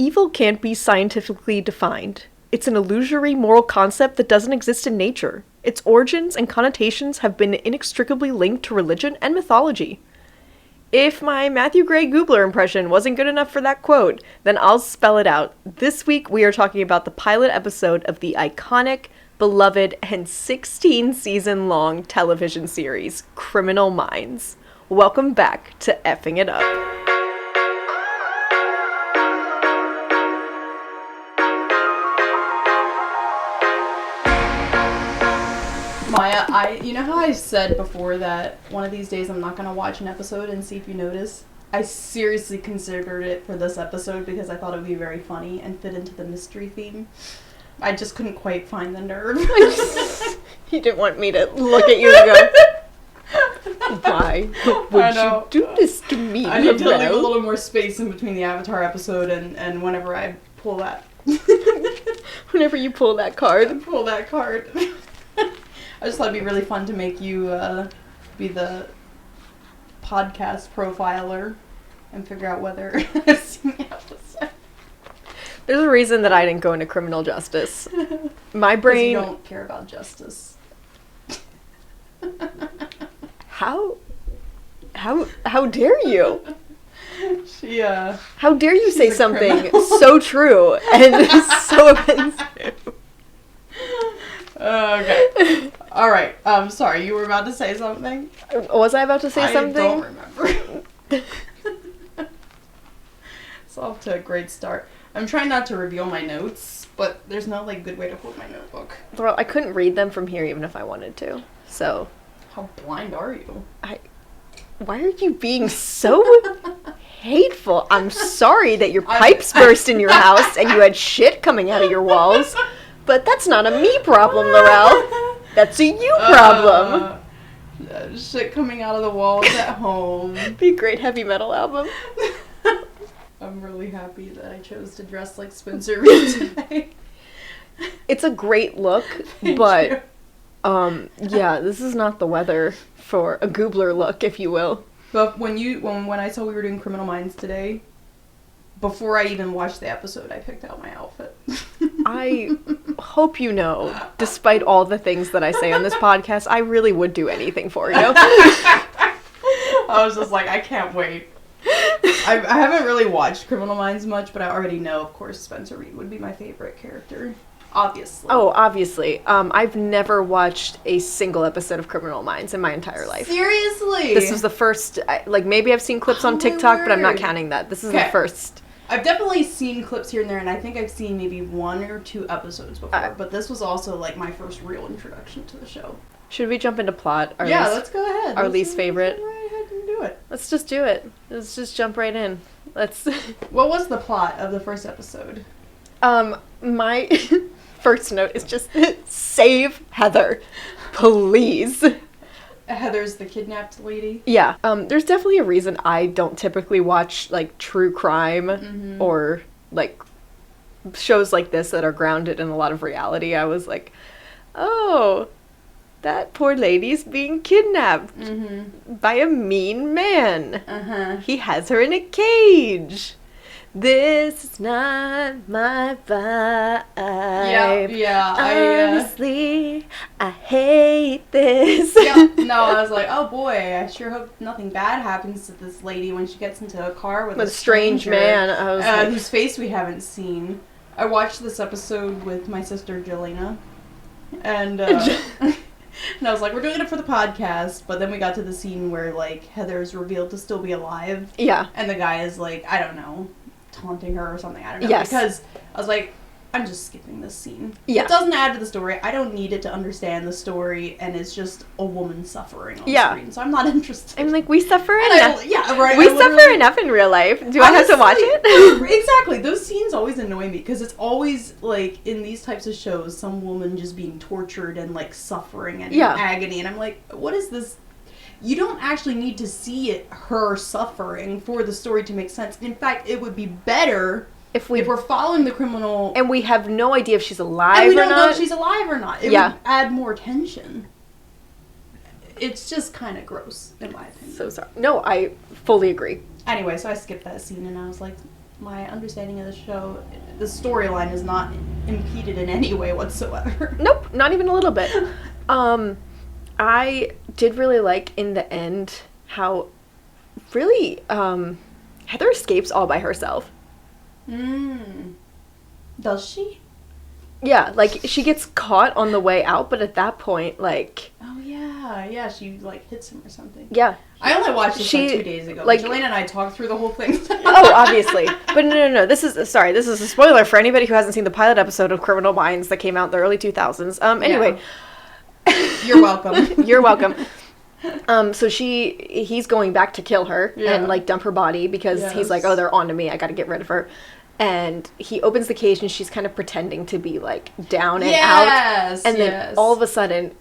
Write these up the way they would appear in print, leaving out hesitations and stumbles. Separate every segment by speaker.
Speaker 1: Evil can't be scientifically defined. It's an illusory moral concept that doesn't exist in nature. Its origins and connotations have been inextricably linked to religion and mythology. If my Matthew Gray Goobler impression wasn't good enough for that quote, then I'll spell it out. This week we are talking about the pilot episode of the iconic, beloved, and 16-season-long television series, Criminal Minds. Welcome back to Effing It Up.
Speaker 2: Maya, you know how I said before that one of these days I'm not going to watch an episode and see if you notice? I seriously considered it for this episode because I thought it would be very funny and fit into the mystery theme. I just couldn't quite find the nerve.
Speaker 1: You didn't want me to look at you and go, why would you do this to me?
Speaker 2: I need to leave a little more space in between the Avatar episode and whenever I pull that.
Speaker 1: Whenever you pull that card.
Speaker 2: I just thought it'd be really fun to make you be the podcast profiler and figure out whether I've seen the episode.
Speaker 1: There's a reason that I didn't go into criminal justice. My brain...
Speaker 2: You don't care about justice.
Speaker 1: How dare you? How dare you say something so true and so offensive?
Speaker 2: Okay. Alright, sorry, you were about to say something?
Speaker 1: Was I about to say something?
Speaker 2: I don't remember. It's off to a great start. I'm trying not to reveal my notes, but there's no, good way to hold my notebook.
Speaker 1: Well, I couldn't read them from here even if I wanted to, so...
Speaker 2: How blind are you?
Speaker 1: Why are you being so hateful? I'm sorry that your pipes burst in your house and you had shit coming out of your walls. But that's not a me problem, Lorelle. That's a you problem.
Speaker 2: Shit coming out of the walls at home.
Speaker 1: Be a great heavy metal album.
Speaker 2: I'm really happy that I chose to dress like Spencer Reid today.
Speaker 1: It's a great look, but yeah, this is not the weather for a Goobler look, if you will.
Speaker 2: But when I saw we were doing Criminal Minds today, before I even watched the episode, I picked out my outfit.
Speaker 1: I hope you know, despite all the things that I say on this podcast, I really would do anything for you.
Speaker 2: I was just like, I can't wait. I haven't really watched Criminal Minds much, but I already know, of course, Spencer Reid would be my favorite character. Obviously.
Speaker 1: Oh, obviously. I've never watched a single episode of Criminal Minds in my entire life.
Speaker 2: Seriously?
Speaker 1: This was the first, maybe I've seen clips on TikTok, but I'm not counting that. This is the first.
Speaker 2: I've definitely seen clips here and there, and I think I've seen maybe 1 or 2 episodes before, but this was also, my first real introduction to the show.
Speaker 1: Should we jump into plot?
Speaker 2: Let's go ahead.
Speaker 1: Our least favorite?
Speaker 2: Go right ahead and do it.
Speaker 1: Let's just do it. Let's just jump right in.
Speaker 2: What was the plot of the first episode?
Speaker 1: My first note is just, save Heather, please.
Speaker 2: Heather's the kidnapped lady?
Speaker 1: Yeah. There's definitely a reason I don't typically watch, true crime or, shows like this that are grounded in a lot of reality. I was like, oh, that poor lady's being kidnapped by a mean man. He has her in a cage. This is not my vibe.
Speaker 2: Yeah.
Speaker 1: Honestly, I hate this.
Speaker 2: No, I was like, oh boy, I sure hope nothing bad happens to this lady when she gets into a car with a
Speaker 1: strange man. I was
Speaker 2: whose face we haven't seen. I watched this episode with my sister Jelena, and and I was like, we're doing it for the podcast, but then we got to the scene where Heather's revealed to still be alive.
Speaker 1: Yeah.
Speaker 2: And the guy is I don't know, taunting her or something. I don't know.
Speaker 1: Yes.
Speaker 2: Because I was like, I'm just skipping this scene.
Speaker 1: Yeah.
Speaker 2: It doesn't add to the story. I don't need it to understand the story, and it's just a woman suffering on screen. So I'm not interested.
Speaker 1: I'm like, we suffer enough.
Speaker 2: Right.
Speaker 1: We suffer enough in real life. Do I have to watch it?
Speaker 2: Exactly. Those scenes always annoy me because it's always in these types of shows, some woman just being tortured and suffering and in agony, and I'm like, what is this? You don't actually need to see her suffering for the story to make sense. In fact, it would be better if we're following the criminal
Speaker 1: and we have no idea if she's alive
Speaker 2: and we
Speaker 1: or
Speaker 2: don't
Speaker 1: not.
Speaker 2: know if she's alive or not. It would add more tension. It's just kind of gross, in my opinion.
Speaker 1: So sorry. No, I fully agree.
Speaker 2: Anyway, so I skipped that scene and I was like, my understanding of the show, the storyline is not impeded in any way whatsoever.
Speaker 1: Nope, not even a little bit. I did really like in the end how really Heather escapes all by herself.
Speaker 2: Does she?
Speaker 1: Yeah, like, she gets caught on the way out, but at that point, like...
Speaker 2: Oh, yeah, she, like, hits him or something.
Speaker 1: Yeah.
Speaker 2: I only watched this, 2 days ago.
Speaker 1: Like,
Speaker 2: Jelaine and I talked through the whole thing.
Speaker 1: Oh, obviously. But no, this is a spoiler for anybody who hasn't seen the pilot episode of Criminal Minds that came out in the early 2000s. Anyway.
Speaker 2: Yeah. You're welcome.
Speaker 1: You're welcome. So he's going back to kill her and, like, dump her body because he's like, oh, they're on to me, I gotta get rid of her. And he opens the cage and she's kind of pretending to be, like, down and out. And then all of a sudden,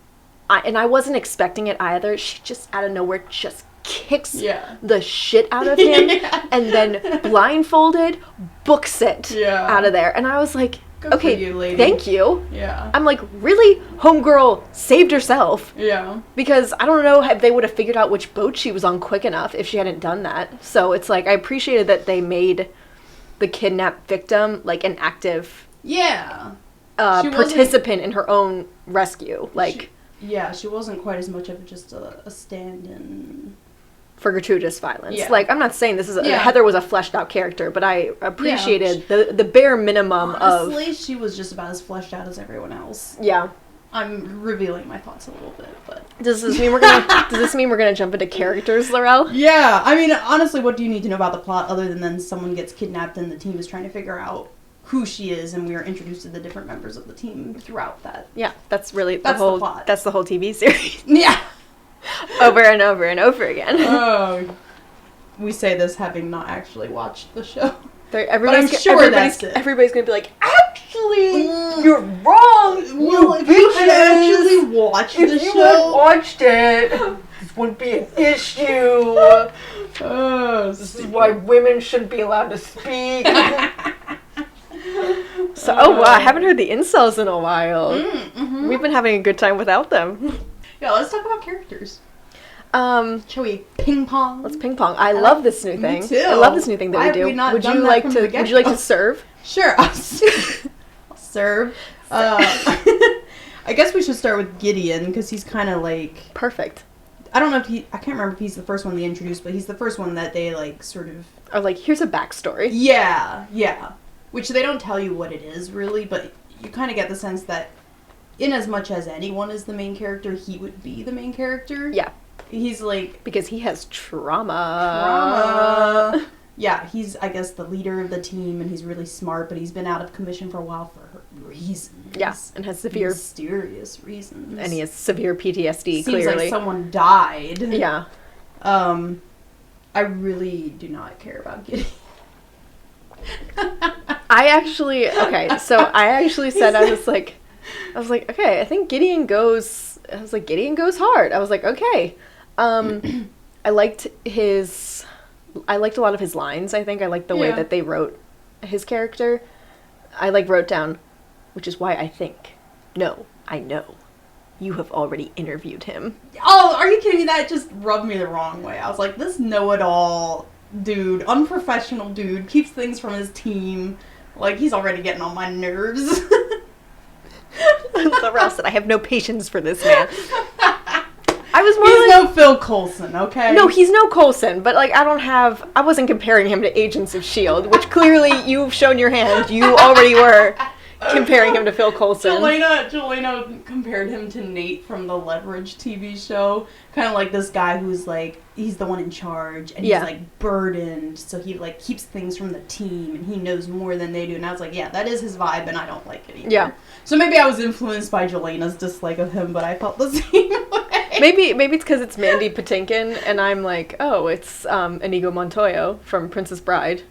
Speaker 1: I wasn't expecting it either, she just out of nowhere just kicks the shit out of him and then blindfolded books it out of there. And I was like,
Speaker 2: good
Speaker 1: okay,
Speaker 2: for you, lady.
Speaker 1: Thank you.
Speaker 2: Yeah.
Speaker 1: I'm like, really? Homegirl saved herself.
Speaker 2: Yeah.
Speaker 1: Because I don't know if they would have figured out which boat she was on quick enough if she hadn't done that. So it's like, I appreciated that they made the kidnapped victim, like, an active participant in her own rescue. Like,
Speaker 2: she wasn't quite as much of just a stand-in
Speaker 1: for gratuitous violence. Yeah. Like, I'm not saying this is Heather was a fleshed out character, but I appreciated the bare minimum.
Speaker 2: Honestly, she was just about as fleshed out as everyone else.
Speaker 1: Yeah.
Speaker 2: I'm revealing my thoughts a little bit, but
Speaker 1: does this mean we're gonna jump into characters, Lorelle?
Speaker 2: Yeah, I mean, honestly, what do you need to know about the plot other than then someone gets kidnapped and the team is trying to figure out who she is, and we are introduced to the different members of the team throughout that.
Speaker 1: Yeah, that's really
Speaker 2: the plot.
Speaker 1: That's the whole TV series.
Speaker 2: Yeah,
Speaker 1: over and over and over again.
Speaker 2: Oh, we say this having not actually watched the show.
Speaker 1: Everybody's gonna be like, actually, you're wrong.
Speaker 2: Well, if you had actually watched the show,
Speaker 1: if you had watched it, this wouldn't be an issue. This is why women shouldn't be allowed to speak. So, wow, I haven't heard the incels in a while. We've been having a good time without them.
Speaker 2: Yeah, let's talk about characters. Shall we ping pong?
Speaker 1: Let's ping pong. I love this new thing.
Speaker 2: Me too.
Speaker 1: I love this new thing that we do. Would you like to serve?
Speaker 2: Sure, I'll serve. I guess we should start with Gideon because he's kind of like
Speaker 1: perfect.
Speaker 2: I don't know if I can't remember if he's the first one they introduced, but he's the first one that they like sort of
Speaker 1: are like, here's a backstory.
Speaker 2: Yeah. Which they don't tell you what it is really, but you kind of get the sense that in as much as anyone is the main character, he would be the main character.
Speaker 1: Yeah.
Speaker 2: He's like...
Speaker 1: because he has trauma.
Speaker 2: Yeah, he's, I guess, the leader of the team, and he's really smart, but he's been out of commission for a while for reasons.
Speaker 1: Yeah, and has severe...
Speaker 2: mysterious reasons.
Speaker 1: And he has severe PTSD,
Speaker 2: Seems
Speaker 1: clearly.
Speaker 2: like someone died.
Speaker 1: Yeah.
Speaker 2: I really do not care about Gideon.
Speaker 1: I actually said, I was like, okay, I think Gideon goes hard. I was like, okay. I liked a lot of his lines, I think. I liked the way that they wrote his character. I wrote down, which is why I think, no, I know. You have already interviewed him.
Speaker 2: Oh, are you kidding me? That just rubbed me the wrong way. I was like, this know-it-all dude, unprofessional dude, keeps things from his team. Like, he's already getting on my nerves.
Speaker 1: Lorelle said, I have no patience for this man. He's
Speaker 2: no Phil Coulson, okay?
Speaker 1: No, he's no Coulson, but, like, I wasn't comparing him to Agents of S.H.I.E.L.D., which clearly you've shown your hand. You already were comparing him to Phil Coulson.
Speaker 2: Jelena compared him to Nate from the Leverage TV show. Kind of like this guy who's, like, he's the one in charge, and he's, like, burdened, so he, like, keeps things from the team, and he knows more than they do. And I was like, yeah, that is his vibe, and I don't like it either.
Speaker 1: Yeah.
Speaker 2: So maybe I was influenced by Jelena's dislike of him, but I felt the same way.
Speaker 1: Maybe it's because it's Mandy Patinkin, and I'm like, oh, it's Inigo Montoya from Princess Bride.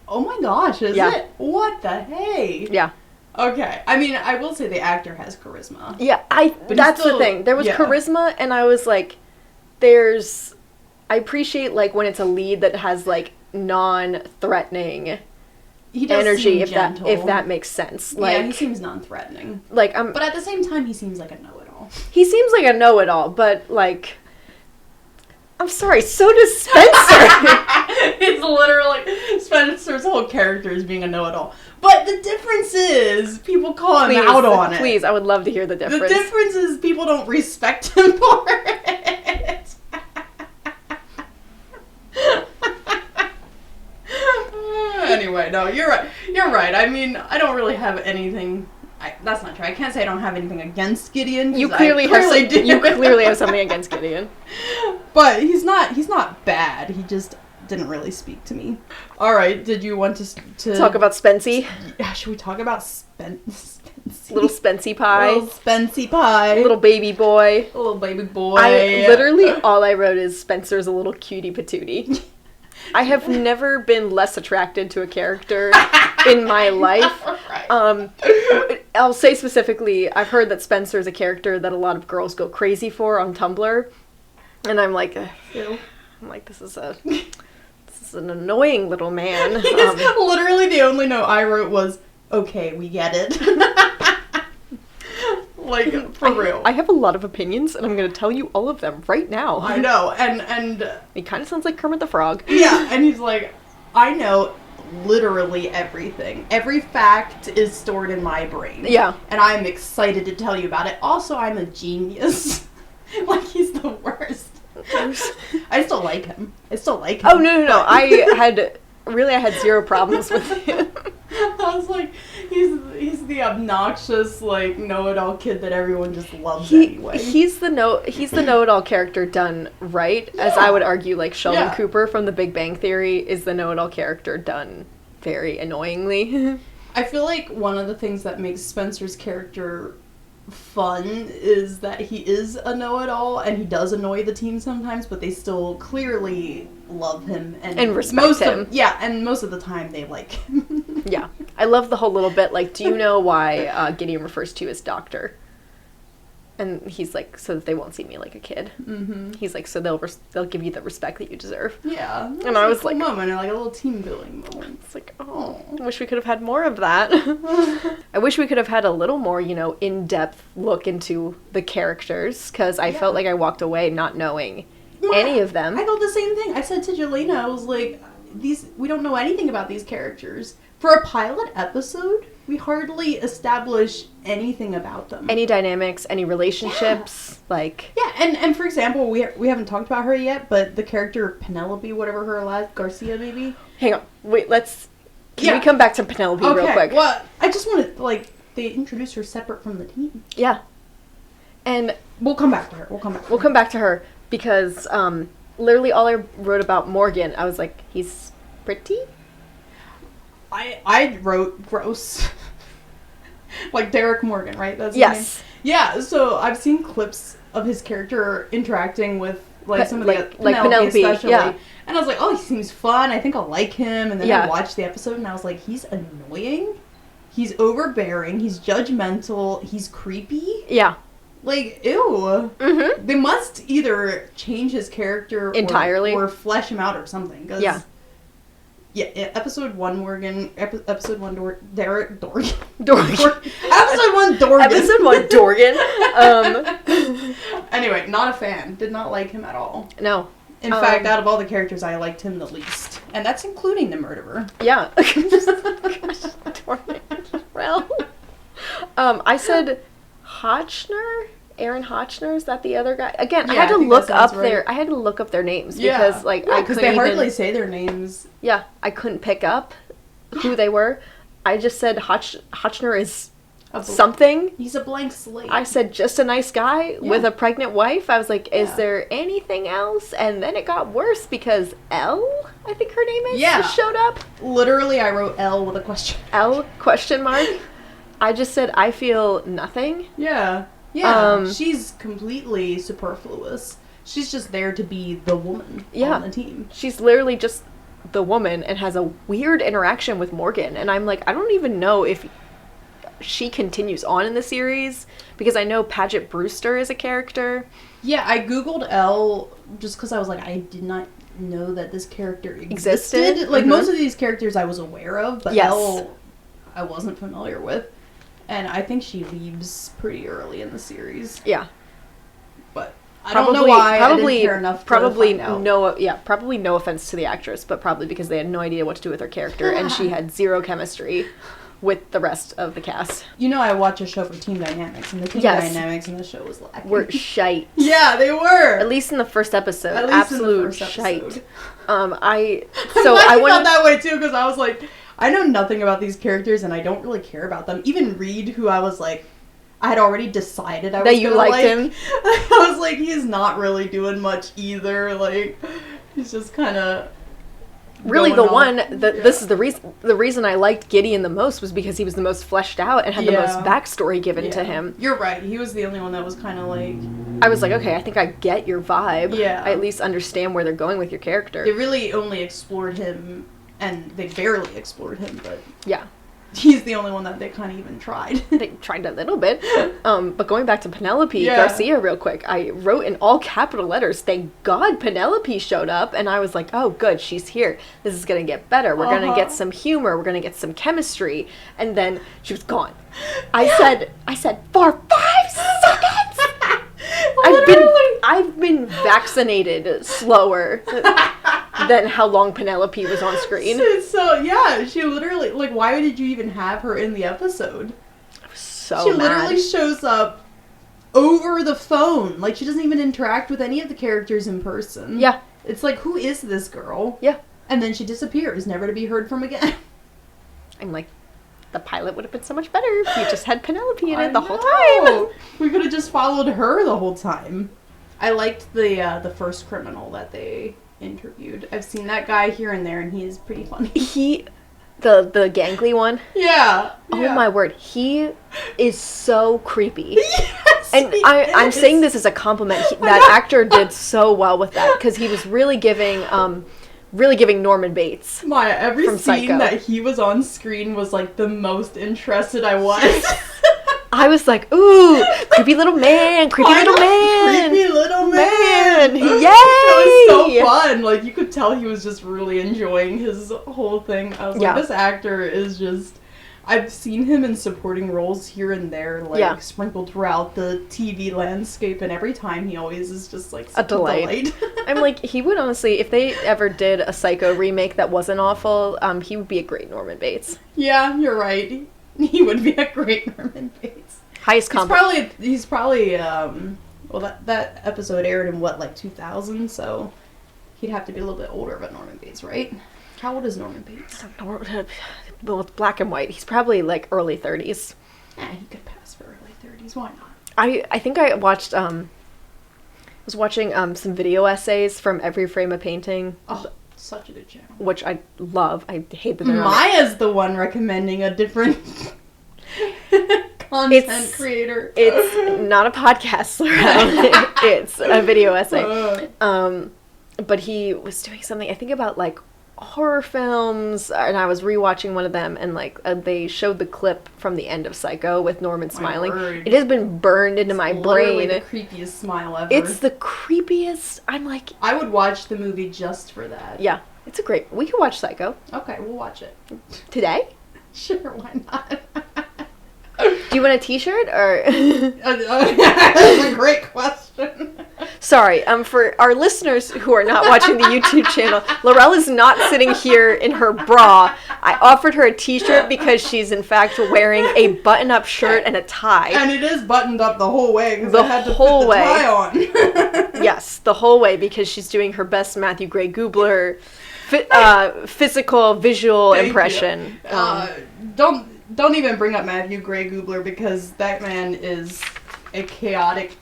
Speaker 2: Oh my gosh, is it? What the hey?
Speaker 1: Yeah.
Speaker 2: Okay. I mean, I will say the actor has charisma.
Speaker 1: Yeah, that's the thing. There was charisma, and I was like, I appreciate, like, when it's a lead that has, like, non-threatening energy, if that makes sense. Like,
Speaker 2: yeah, he seems non-threatening.
Speaker 1: Like,
Speaker 2: but at the same time, he seems like a know-it-all.
Speaker 1: He seems like a know-it-all, but, like, I'm sorry, so does Spencer.
Speaker 2: It's literally Spencer's whole character is being a know-it-all. But the difference is people call him out on it.
Speaker 1: Please, I would love to hear the difference.
Speaker 2: The difference is people don't respect him for it. Anyway, no, you're right. You're right. I mean, I don't really have anything. That's not true. I can't say I don't have anything against Gideon.
Speaker 1: You clearly have something against Gideon.
Speaker 2: But he's not bad. He just didn't really speak to me. All right. Did you want to
Speaker 1: talk about Spency?
Speaker 2: Yeah. Should we talk about Spency?
Speaker 1: Little Spency pie.
Speaker 2: Little Spency pie.
Speaker 1: Little baby boy.
Speaker 2: Little baby boy.
Speaker 1: Literally all I wrote is Spencer's a little cutie patootie. I have never been less attracted to a character in my life. Right. I'll say specifically, I've heard that Spencer is a character that a lot of girls go crazy for on Tumblr, and I'm like, this is an annoying little man.
Speaker 2: Literally, the only note I wrote was, "Okay, we get it." Like, for real.
Speaker 1: I have a lot of opinions, and I'm going to tell you all of them right now.
Speaker 2: I know, and
Speaker 1: he kind of sounds like Kermit the Frog.
Speaker 2: Yeah, and he's like, I know literally everything. Every fact is stored in my brain.
Speaker 1: Yeah.
Speaker 2: And I'm excited to tell you about it. Also, I'm a genius. Like, he's the worst. I still like him.
Speaker 1: Oh, no. I had zero problems with him.
Speaker 2: I was like, he's the obnoxious, like, know-it-all kid that everyone just loves anyway.
Speaker 1: He's the know-it-all character done right, as I would argue, like, Sheldon Cooper from The Big Bang Theory is the know-it-all character done very annoyingly.
Speaker 2: I feel like one of the things that makes Spencer's character fun is that he is a know-it-all, and he does annoy the team sometimes, but they still clearly love him and
Speaker 1: respect him.
Speaker 2: And most of the time they like him.
Speaker 1: Yeah. I love the whole little bit, like, do you know why Gideon refers to you as doctor? And he's like, so that they won't see me like a kid. Mm-hmm. He's like, so they'll give you the respect that you deserve.
Speaker 2: Yeah.
Speaker 1: And I was like,
Speaker 2: moment, like a little team building moment.
Speaker 1: It's like, oh, I wish we could have had more of that. I wish we could have had a little more, in-depth look into the characters, because I felt like I walked away not knowing any of them.
Speaker 2: I thought the same thing. I said to Jelena, I was like, we don't know anything about these characters. For a pilot episode, we hardly establish anything about them.
Speaker 1: Any dynamics, any relationships,
Speaker 2: Yeah, and for example, we haven't talked about her yet, but the character Penelope, whatever her last, Garcia maybe?
Speaker 1: Hang on, wait, can we come back to Penelope real quick?
Speaker 2: Well, I just wanted, they introduced her separate from the team.
Speaker 1: Yeah. And
Speaker 2: we'll come back to her.
Speaker 1: We'll come back to her, because literally all I wrote about Morgan, I was like, he's pretty?
Speaker 2: I wrote gross. Like Derek Morgan, right? That's his
Speaker 1: yes.
Speaker 2: name? Yeah, so I've seen clips of his character interacting with some of the Penelope especially. Yeah. And I was like, oh, he seems fun. I think I'll like him. And then I watched the episode and I was like, he's annoying. He's overbearing. He's judgmental. He's creepy.
Speaker 1: Yeah.
Speaker 2: Like, ew. Mm-hmm. They must either change his character
Speaker 1: entirely
Speaker 2: or flesh him out or something. Yeah, episode 1 Morgan, episode 1 Dorgan. Episode 1 Dorgan.
Speaker 1: Episode 1 Dorgan.
Speaker 2: Anyway, not a fan. Did not like him at all.
Speaker 1: No.
Speaker 2: In fact, out of all the characters, I liked him the least. And that's including the murderer.
Speaker 1: Yeah. Well, I said Hotchner? Aaron Hotchner, is that the other guy? Again, I had to look up their names because I couldn't
Speaker 2: because they hardly say their names.
Speaker 1: Yeah, I couldn't pick up who they were. I just said Hotchner is something.
Speaker 2: He's a blank slate.
Speaker 1: I said just a nice guy with a pregnant wife. I was like, is there anything else? And then it got worse because Elle, I think her name is, just showed up.
Speaker 2: Literally, I wrote Elle with a question.
Speaker 1: Elle, question mark. I just said, I feel nothing.
Speaker 2: Yeah. Yeah, she's completely superfluous. She's just there to be the woman on the team.
Speaker 1: She's literally just the woman and has a weird interaction with Morgan. And I'm like, I don't even know if she continues on in the series, because I know Paget Brewster is a character.
Speaker 2: Yeah, I Googled Elle just because I was like, I did not know that this character existed. Like, most of these characters I was aware of, but Elle I wasn't familiar with. And I think she leaves pretty early in the series.
Speaker 1: Yeah.
Speaker 2: But I don't know why.
Speaker 1: Probably,
Speaker 2: I didn't care enough
Speaker 1: probably
Speaker 2: to find out.
Speaker 1: probably no offense to the actress, but probably because they had no idea what to do with her character, and she had zero chemistry with the rest of the cast.
Speaker 2: You know, I watch a show for team dynamics, and the team dynamics in the show was lacking.
Speaker 1: Were shite.
Speaker 2: Yeah, they were.
Speaker 1: At least in the first episode.
Speaker 2: At least
Speaker 1: absolute
Speaker 2: in the first
Speaker 1: shite.
Speaker 2: episode.
Speaker 1: I
Speaker 2: felt that way too, because I was like, I know nothing about these characters, and I don't really care about them. Even Reed, who I was like, I had already decided I was
Speaker 1: that you liked him.
Speaker 2: I was like, he's not really doing much either. Like, he's just kind of.
Speaker 1: Really, this is the reason I liked Gideon the most was because he was the most fleshed out and had the most backstory given to him.
Speaker 2: You're right. He was the only one that was kind of like.
Speaker 1: I was like, okay, I think I get your vibe.
Speaker 2: Yeah.
Speaker 1: I at least understand where they're going with your character.
Speaker 2: They really only explored him, and they barely explored him, but.
Speaker 1: Yeah.
Speaker 2: He's the only one that they kind of even tried.
Speaker 1: They tried a little bit. But going back to Penelope Garcia real quick, I wrote in all capital letters, thank God Penelope showed up. And I was like, oh, good, she's here. This is going to get better. We're going to get some humor. We're going to get some chemistry. And then she was gone. I said, for 5 seconds! I've been vaccinated slower than how long Penelope was on screen.
Speaker 2: So yeah, she literally, like, why did you even have her in the episode?
Speaker 1: I was so
Speaker 2: She
Speaker 1: mad.
Speaker 2: literally shows up over the phone. Like, she doesn't even interact with any of the characters in person.
Speaker 1: Yeah.
Speaker 2: It's like, who is this girl?
Speaker 1: Yeah.
Speaker 2: And then she disappears, never to be heard from again.
Speaker 1: I'm like, the pilot would have been so much better if you just had Penelope in it the whole time.
Speaker 2: We could have just followed her the whole time. I liked the first criminal that they interviewed. I've seen that guy here and there, and he is pretty funny.
Speaker 1: The gangly one?
Speaker 2: Yeah.
Speaker 1: Oh my word, he is so creepy.
Speaker 2: Yes,
Speaker 1: and I'm saying this as a compliment. That actor did so well with that, because he was really giving Norman Bates.
Speaker 2: Maya, every
Speaker 1: from
Speaker 2: scene
Speaker 1: Psycho.
Speaker 2: that he was on screen was like the most interested I was.
Speaker 1: I was like, ooh, creepy little man, creepy little man.
Speaker 2: Creepy little man.
Speaker 1: Yay!
Speaker 2: It was so fun. Like, you could tell he was just really enjoying his whole thing. I was like, this actor is just... I've seen him in supporting roles here and there, like, sprinkled throughout the TV landscape, and every time he always is just, like,
Speaker 1: a delight. I'm like, he would honestly, if they ever did a Psycho remake that wasn't awful, he would be a great Norman Bates.
Speaker 2: Yeah, you're right. He would be a great Norman Bates.
Speaker 1: Highest compliment.
Speaker 2: He's probably, well, that episode aired in, what, like 2000, so he'd have to be a little bit older of a Norman Bates, right? How old is Norman Bates?
Speaker 1: Well, it's black and white. He's probably, like, early 30s.
Speaker 2: Yeah, he could pass for early 30s. Why not?
Speaker 1: I think I watched, was watching some video essays from Every Frame of Painting.
Speaker 2: Oh, such a good channel.
Speaker 1: Which I love. I hate that they're
Speaker 2: Maya's the one recommending a different content creator.
Speaker 1: It's not a podcast, Lorelle. It's a video essay. But he was doing something, I think, about, like, horror films, and I was rewatching one of them, and like they showed the clip from the end of Psycho with Norman smiling. It has been burned into my brain.
Speaker 2: The creepiest smile ever.
Speaker 1: It's the creepiest. I'm like,
Speaker 2: I would watch the movie just for that.
Speaker 1: Yeah, it's a great. We could watch Psycho.
Speaker 2: Okay, we'll watch it
Speaker 1: today.
Speaker 2: Sure, why not?
Speaker 1: Do you want a T-shirt or?
Speaker 2: That's a great question.
Speaker 1: Sorry, for our listeners who are not watching the YouTube channel, Lorelle is not sitting here in her bra. I offered her a T-shirt because she's in fact wearing a button-up shirt and a tie.
Speaker 2: And it is buttoned up the whole way because I had to
Speaker 1: whole
Speaker 2: put the tie on.
Speaker 1: Yes, the whole way, because she's doing her best Matthew Gray Gubler physical visual impression.
Speaker 2: Don't even bring up Matthew Gray Gubler, because that man is a chaotic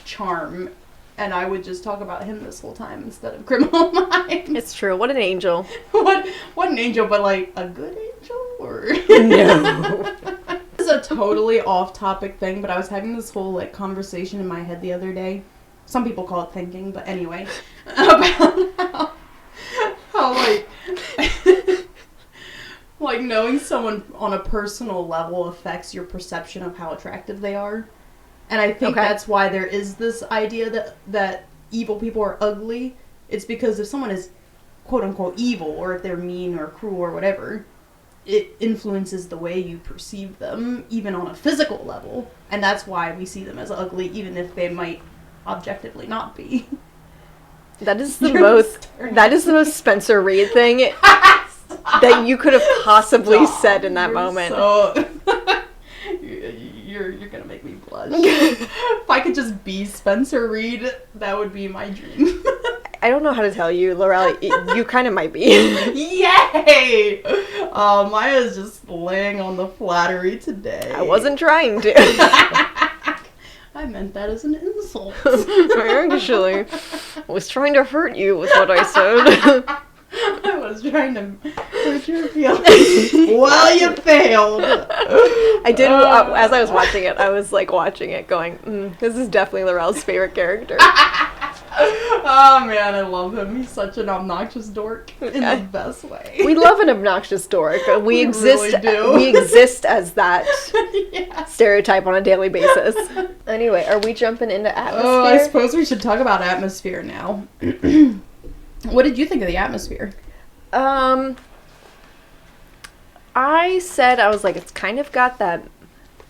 Speaker 2: charm, and I would just talk about him this whole time instead of Criminal Minds.
Speaker 1: It's true. What an angel.
Speaker 2: What an angel, but like a good angel? Or
Speaker 1: no.
Speaker 2: This is a totally off-topic thing, but I was having this whole like conversation in my head the other day. Some people call it thinking, but anyway, about how like like knowing someone on a personal level affects your perception of how attractive they are. And I think that's why there is this idea that evil people are ugly. It's because if someone is quote unquote evil, or if they're mean or cruel or whatever, it influences the way you perceive them, even on a physical level. And that's why we see them as ugly, even if they might objectively not be.
Speaker 1: That is the most Spencer Reed thing that you could have possibly said in that moment.
Speaker 2: So you're gonna make me blush. If I could just be Spencer Reed, that would be my dream.
Speaker 1: I don't know how to tell you, Lorelle. You kind of might be.
Speaker 2: Yay! Maya's just laying on the flattery today.
Speaker 1: I wasn't trying to.
Speaker 2: I meant that as an insult.
Speaker 1: Actually, I was trying to hurt you with what I said.
Speaker 2: I was trying to hurt your feelings. Well, you failed.
Speaker 1: I did, as I was watching it, I was like watching it going, this is definitely Lorelle's favorite character.
Speaker 2: Oh man, I love him. He's such an obnoxious dork in the best way.
Speaker 1: We love an obnoxious dork. We exist.
Speaker 2: Really do.
Speaker 1: We exist as that stereotype on a daily basis. Anyway, are we jumping into atmosphere?
Speaker 2: Oh, I suppose we should talk about atmosphere now. What did you think of the atmosphere?
Speaker 1: I said, I was like, it's kind of got that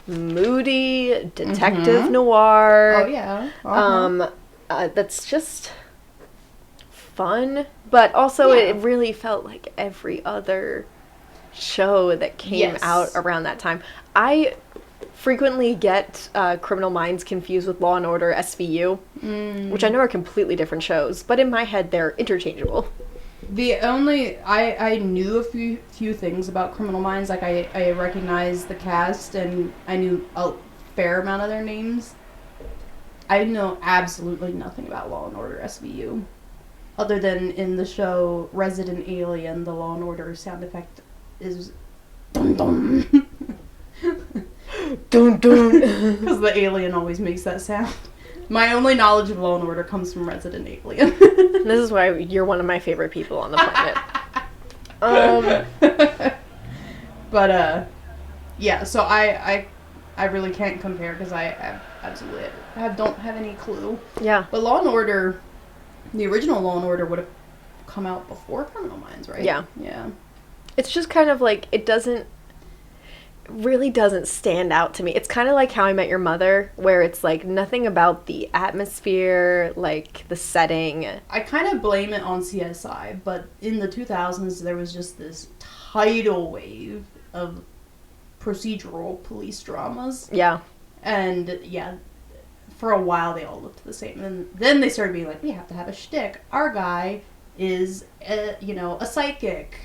Speaker 1: moody detective noir.
Speaker 2: Oh yeah.
Speaker 1: That's just fun, but also it really felt like every other show that came out around that time. I frequently get Criminal Minds confused with Law and Order SVU, which I know are completely different shows, but in my head they're interchangeable.
Speaker 2: I knew a few things about Criminal Minds, like I recognized the cast and I knew a fair amount of their names. I know absolutely nothing about Law and Order SVU, other than in the show Resident Alien, the Law and Order sound effect is dun dun.
Speaker 1: Dun dun.
Speaker 2: Because the alien always makes that sound. My only knowledge of Law and Order comes from Resident Alien.
Speaker 1: This is why you're one of my favorite people on the planet.
Speaker 2: But yeah. So I really can't compare because I absolutely don't have any clue.
Speaker 1: Yeah.
Speaker 2: But Law and Order, the original Law and Order would have come out before Criminal Minds, right?
Speaker 1: Yeah.
Speaker 2: Yeah.
Speaker 1: It's just kind of like really doesn't stand out to me. It's kind of like How I Met Your Mother, where it's like nothing about the atmosphere, like the setting.
Speaker 2: I kind of blame it on CSI, but in the 2000s there was just this tidal wave of procedural police dramas.
Speaker 1: Yeah.
Speaker 2: And yeah, for a while they all looked the same. And then they started being like, we have to have a shtick. Our guy is a psychic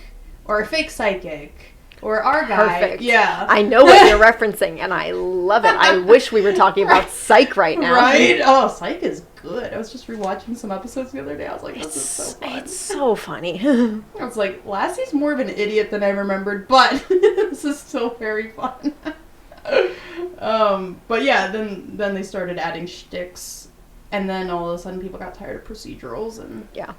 Speaker 2: or a fake psychic. Or our guy.
Speaker 1: Perfect.
Speaker 2: Yeah.
Speaker 1: I know what you're referencing, and I love it. I wish we were talking about Psych right now.
Speaker 2: Right? Oh, Psych is good. I was just rewatching some episodes the other day. I was like, this is so fun.
Speaker 1: It's so funny.
Speaker 2: I was like, Lassie's more of an idiot than I remembered, but this is still very fun. But yeah, then they started adding shticks, and then all of a sudden people got tired of procedurals, and
Speaker 1: yeah.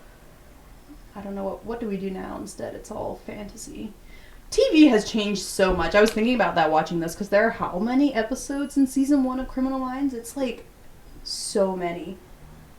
Speaker 2: I don't know, what do we do now instead? It's all fantasy. TV has changed so much. I was thinking about that watching this, because there are how many episodes in season 1 of Criminal Minds? It's like so many.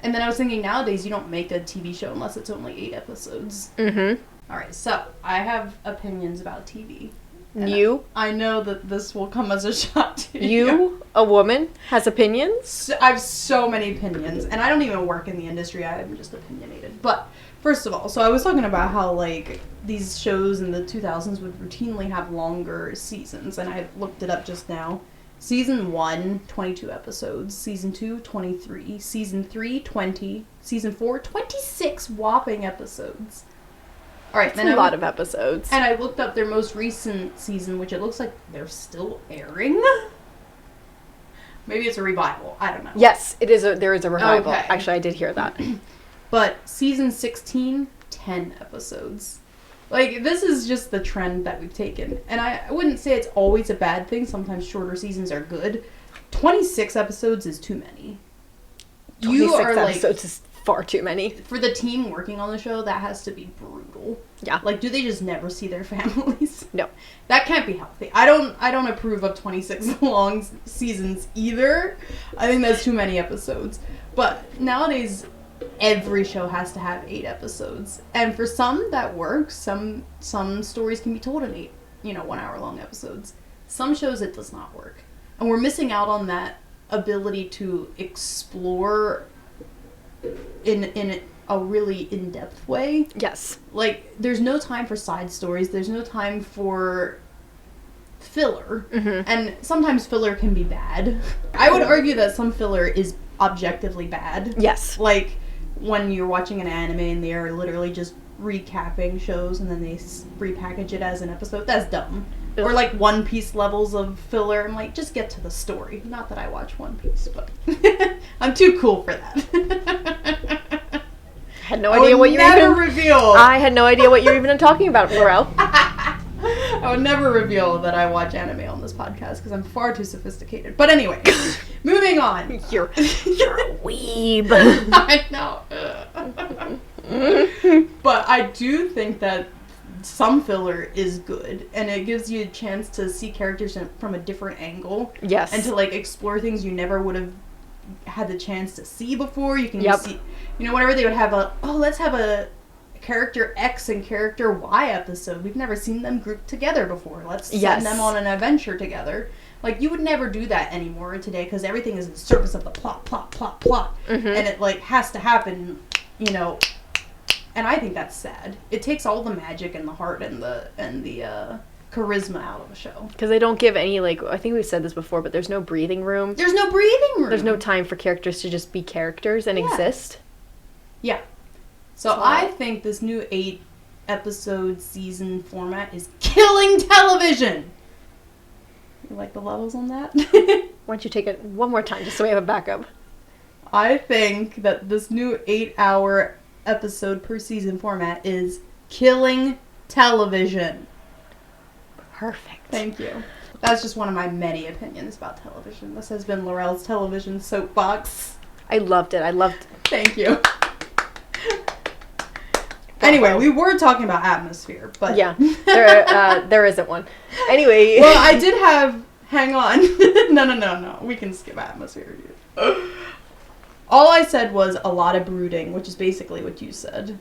Speaker 2: And then I was thinking nowadays you don't make a TV show unless it's only 8 episodes.
Speaker 1: Mm-hmm.
Speaker 2: Alright, so I have opinions about TV.
Speaker 1: You?
Speaker 2: I know that this will come as a shock to you.
Speaker 1: You, a woman, has opinions?
Speaker 2: So, I have so many opinions, and I don't even work in the industry. I'm just opinionated. But first of all, so I was talking about how like these shows in the 2000s would routinely have longer seasons, and I looked it up just now. Season 1, 22 episodes. Season 2, 23. Season 3, 20. Season 4, 26 whopping episodes. Alright,
Speaker 1: then a lot of episodes.
Speaker 2: And I looked up their most recent season, which it looks like they're still airing. Maybe it's a revival. I don't know.
Speaker 1: Yes, there is a revival.
Speaker 2: Okay.
Speaker 1: Actually, I did hear that.
Speaker 2: But season 16, 10 episodes. Like, this is just the trend that we've taken. And I wouldn't say it's always a bad thing. Sometimes shorter seasons are good. 26 episodes is too many.
Speaker 1: 26 episodes is far too many.
Speaker 2: For the team working on the show, that has to be brutal.
Speaker 1: Yeah.
Speaker 2: Like, do they just never see their families?
Speaker 1: No.
Speaker 2: That can't be healthy. I don't approve of 26 long seasons either. I think that's too many episodes. But nowadays, every show has to have 8 episodes. And for some, that works. Some stories can be told in 8, 1 hour long episodes. Some shows, it does not work. And we're missing out on that ability to explore in a really in-depth way.
Speaker 1: Yes.
Speaker 2: Like, there's no time for side stories. There's no time for filler. Mm-hmm. And sometimes filler can be bad. I would argue that some filler is objectively bad.
Speaker 1: Yes.
Speaker 2: Like, when you're watching an anime and they're literally just recapping shows and then they repackage it as an episode. That's dumb. Ugh. Or like One Piece levels of filler. I'm like, just get to the story. Not that I watch One Piece, but I'm too cool for that.
Speaker 1: I had no idea what you were even
Speaker 2: reveal.
Speaker 1: I had no idea what you were even talking about, Lorelle.
Speaker 2: I would never reveal that I watch anime on this podcast because I'm far too sophisticated. But anyway, moving on.
Speaker 1: You're a weeb.
Speaker 2: I know. But I do think that some filler is good, and it gives you a chance to see characters from a different angle.
Speaker 1: Yes.
Speaker 2: And to like explore things you never would have had the chance to see before. You can see, whenever they would have let's have a character X and character Y episode. We've never seen them grouped together before. Let's send them on an adventure together. Like, you would never do that anymore today because everything is in service of the plot. Mm-hmm. And it, like, has to happen, and I think that's sad. It takes all the magic and the heart and the charisma out of a show. Because
Speaker 1: they don't give any, like, I think we've said this before, but there's no breathing room.
Speaker 2: There's no breathing room.
Speaker 1: There's no time for characters to just be characters and exist.
Speaker 2: Yeah. So I think this new 8-episode season format is killing television. You like the levels on that?
Speaker 1: Why don't you take it one more time just so we have a backup?
Speaker 2: I think that this new 8-hour episode per season format is killing television.
Speaker 1: Perfect.
Speaker 2: Thank you. That's just one of my many opinions about television. This has been Lorelle's television soapbox.
Speaker 1: I loved it.
Speaker 2: Thank you. Anyway, we were talking about atmosphere, but...
Speaker 1: Yeah, there isn't one. Anyway...
Speaker 2: Well, I did have... Hang on. No. We can skip atmosphere. All I said was a lot of brooding, which is basically what you said.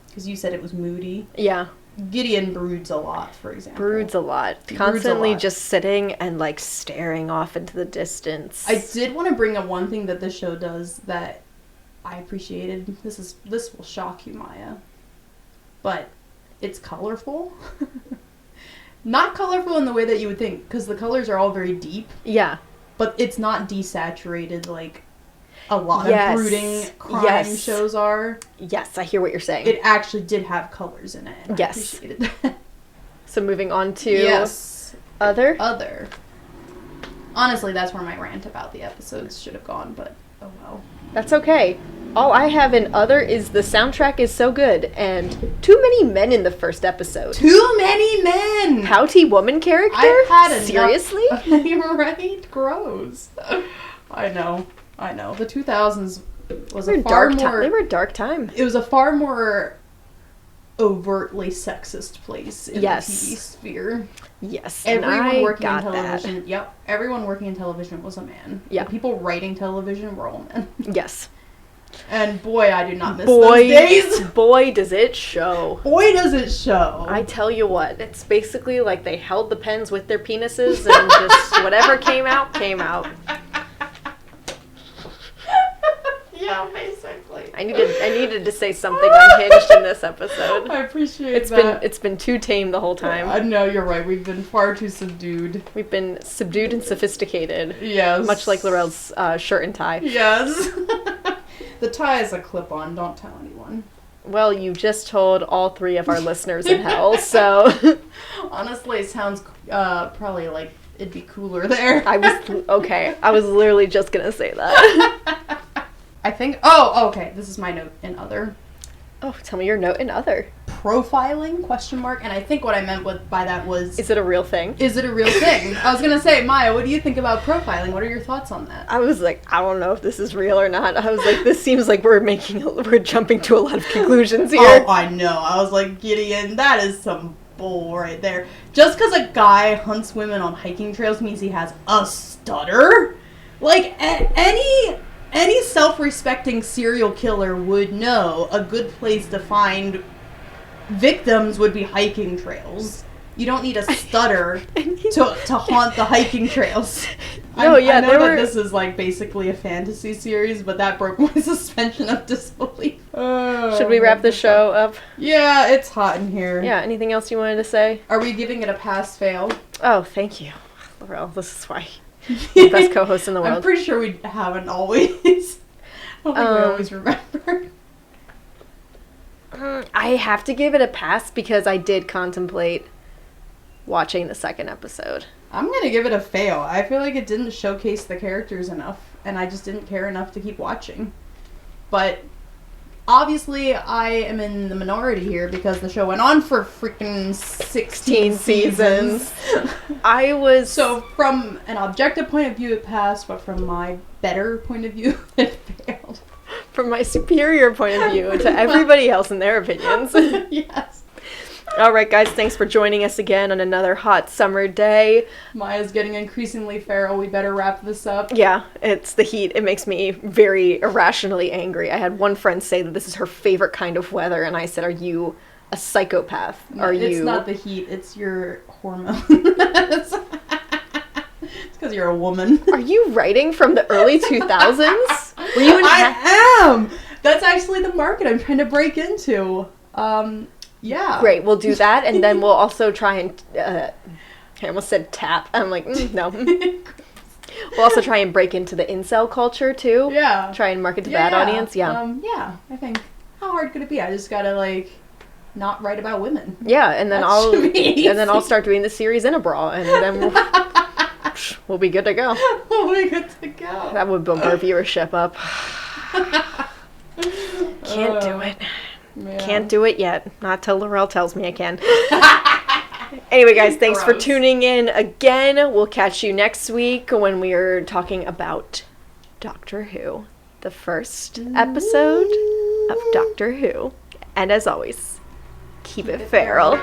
Speaker 2: Because you said it was moody.
Speaker 1: Yeah.
Speaker 2: Gideon broods a lot, for example.
Speaker 1: Broods a lot. Constantly just sitting and, like, staring off into the distance.
Speaker 2: I did want to bring up one thing that this show does that I appreciated. This will shock you, Maya. But it's colorful. Not colorful in the way that you would think, because the colors are all very deep.
Speaker 1: Yeah.
Speaker 2: But it's not desaturated like a lot of brooding crime shows are.
Speaker 1: Yes, I hear what you're saying.
Speaker 2: It actually did have colors in it. And I appreciated that.
Speaker 1: So moving on to Other.
Speaker 2: Honestly, that's where my rant about the episodes should have gone, but oh well.
Speaker 1: That's okay. All I have in Other is the soundtrack is so good, and too many men in the first episode.
Speaker 2: Too many men!
Speaker 1: Pouty woman character?
Speaker 2: I've had enough.
Speaker 1: Seriously?
Speaker 2: Right? Gross. I know. The 2000s was
Speaker 1: a far more... They were a dark time.
Speaker 2: It was a far more overtly sexist place in the TV sphere.
Speaker 1: Yes,
Speaker 2: everyone working in television. That. Yep, everyone working in television was a man.
Speaker 1: Yeah,
Speaker 2: the people writing television were all men.
Speaker 1: Yes,
Speaker 2: and boy, I do not miss those days.
Speaker 1: Boy, does it show!
Speaker 2: Boy, does it show!
Speaker 1: I tell you what, it's basically like they held the pens with their penises and just whatever came out, came out.
Speaker 2: Yeah, basically.
Speaker 1: I needed to say something unhinged in this episode.
Speaker 2: I appreciate that.
Speaker 1: It's been too tame the whole time.
Speaker 2: I know, you're right. We've been far too subdued.
Speaker 1: We've been subdued and sophisticated.
Speaker 2: Yes.
Speaker 1: Much like Lorelle's shirt and tie.
Speaker 2: Yes. The tie is a clip-on. Don't tell anyone.
Speaker 1: Well, you just told all 3 of our listeners in hell, so...
Speaker 2: Honestly, it sounds probably like it'd be cooler there.
Speaker 1: I was literally just gonna say that.
Speaker 2: I think... Oh, okay. This is my note in Other.
Speaker 1: Oh, tell me your note in Other.
Speaker 2: Profiling, ? And I think what I meant by that was...
Speaker 1: Is it a real thing?
Speaker 2: Is it a real thing? I was going to say, Maya, what do you think about profiling? What are your thoughts on that?
Speaker 1: I was like, I don't know if this is real or not. I was like, this seems like we're jumping to a lot of conclusions here.
Speaker 2: Oh, I know. I was like, Gideon, that is some bull right there. Just because a guy hunts women on hiking trails means he has a stutter? Like, any self-respecting serial killer would know a good place to find victims would be hiking trails. You don't need a stutter to haunt the hiking trails.
Speaker 1: No, yeah,
Speaker 2: I know that this is like basically a fantasy series, but that broke my suspension of disbelief.
Speaker 1: Should we wrap the show up?
Speaker 2: Yeah, it's hot in here.
Speaker 1: Yeah, anything else you wanted to say?
Speaker 2: Are we giving it a pass-fail?
Speaker 1: Oh, thank you, Lorelle. This is why you're the best co-host in the world.
Speaker 2: I'm pretty sure we haven't always. I don't think we always remember.
Speaker 1: I have to give it a pass because I did contemplate watching the second episode.
Speaker 2: I'm gonna give it a fail. I feel like it didn't showcase the characters enough, and I just didn't care enough to keep watching. But obviously, I am in the minority here because the show went on for freaking 16 seasons. So from an objective point of view, it passed, but from my better point of view, it failed.
Speaker 1: From my superior point of view to everybody else in their opinions.
Speaker 2: Yes.
Speaker 1: All right, guys, thanks for joining us again on another hot summer day.
Speaker 2: Maya's getting increasingly feral. We better wrap this up.
Speaker 1: Yeah, it's the heat. It makes me very irrationally angry. I had one friend say that this is her favorite kind of weather, and I said, are you a psychopath?
Speaker 2: It's not the heat. It's your hormones. It's because you're a woman.
Speaker 1: Are you writing from the early 2000s? Were you in
Speaker 2: I am! That's actually the market I'm trying to break into. Yeah.
Speaker 1: Great, we'll do that, and then we'll also try and, I almost said tap. I'm like, no. We'll also try and break into the incel culture, too.
Speaker 2: Yeah.
Speaker 1: Try and market to that audience, yeah.
Speaker 2: Yeah, I think, how hard could it be? I just gotta, like, not write about women.
Speaker 1: Yeah, and then I'll start doing the series in a bra, and then we'll be good to go.
Speaker 2: We'll be good to go.
Speaker 1: That would bump our viewership up. Can't do it. Yeah. Can't do it yet. Not till Lorelle tells me I can. Anyway, guys, thanks for tuning in again. We'll catch you next week when we are talking about Doctor Who. The first episode of Doctor Who. And as always, keep it feral.